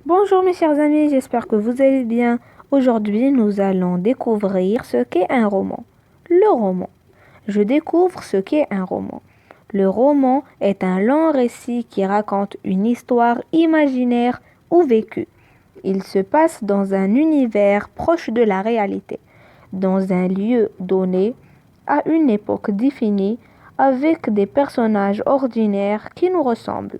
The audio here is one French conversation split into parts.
Bonjour mes chers amis, j'espère que vous allez bien. Aujourd'hui, nous allons découvrir ce qu'est un roman. Le roman. Je découvre ce qu'est un roman. Le roman est un long récit qui raconte une histoire imaginaire ou vécue. Il se passe dans un univers proche de la réalité, dans un lieu donné, à une époque définie, avec des personnages ordinaires qui nous ressemblent.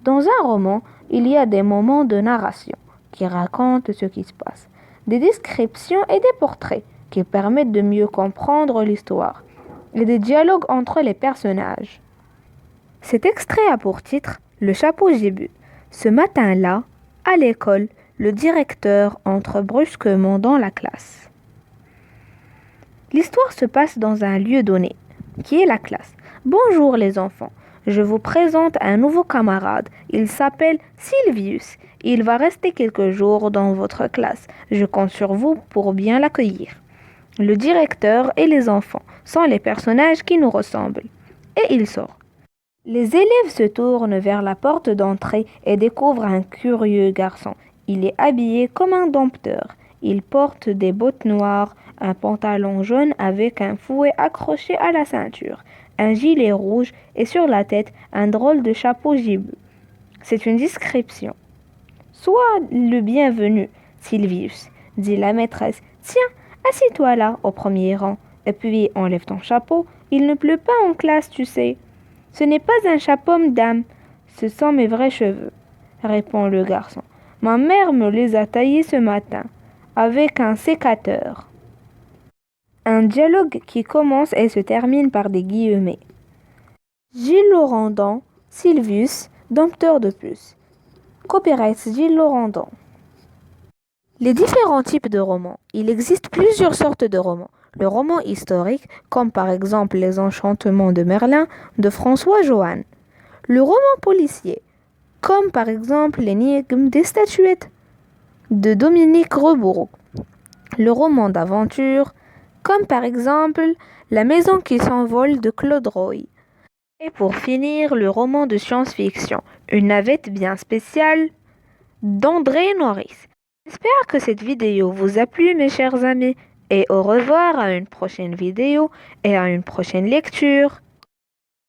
Dans un roman, il y a des moments de narration qui racontent ce qui se passe, des descriptions et des portraits qui permettent de mieux comprendre l'histoire, et des dialogues entre les personnages. Cet extrait a pour titre Le chapeau gibus. Ce matin-là, à l'école, le directeur entre brusquement dans la classe. L'histoire se passe dans un lieu donné, qui est la classe. Bonjour les enfants, je vous présente un nouveau camarade. Il s'appelle Sylvius. Il va rester quelques jours dans votre classe. Je compte sur vous pour bien l'accueillir. Le directeur et les enfants sont les personnages qui nous ressemblent. Et il sort. Les élèves se tournent vers la porte d'entrée et découvrent un curieux garçon. Il est habillé comme un dompteur. Il porte des bottes noires, un pantalon jaune avec un fouet accroché à la ceinture, un gilet rouge et sur la tête un drôle de chapeau gibeux. C'est une description. Sois le bienvenu, Sylvius, dit la maîtresse. Tiens, assis-toi là, au premier rang, et puis enlève ton chapeau. Il ne pleut pas en classe, tu sais. Ce n'est pas un chapeau, madame. Ce sont mes vrais cheveux, répond le garçon. Ma mère me les a taillés ce matin, avec un sécateur. Un dialogue qui commence et se termine par des guillemets. Gilles Laurendon, Sylvius, dompteur de puces. Copyright Gilles Laurendon. Les différents types de romans. Il existe plusieurs sortes de romans. Le roman historique, comme par exemple Les Enchantements de Merlin de François Johannes. Le roman policier, comme par exemple L'énigme des statuettes de Dominique Rebourg. Le roman d'aventure, comme par exemple La maison qui s'envole de Claude Roy. Et pour finir, le roman de science-fiction, Une navette bien spéciale d'André Norris. J'espère que cette vidéo vous a plu mes chers amis et au revoir à une prochaine vidéo et à une prochaine lecture.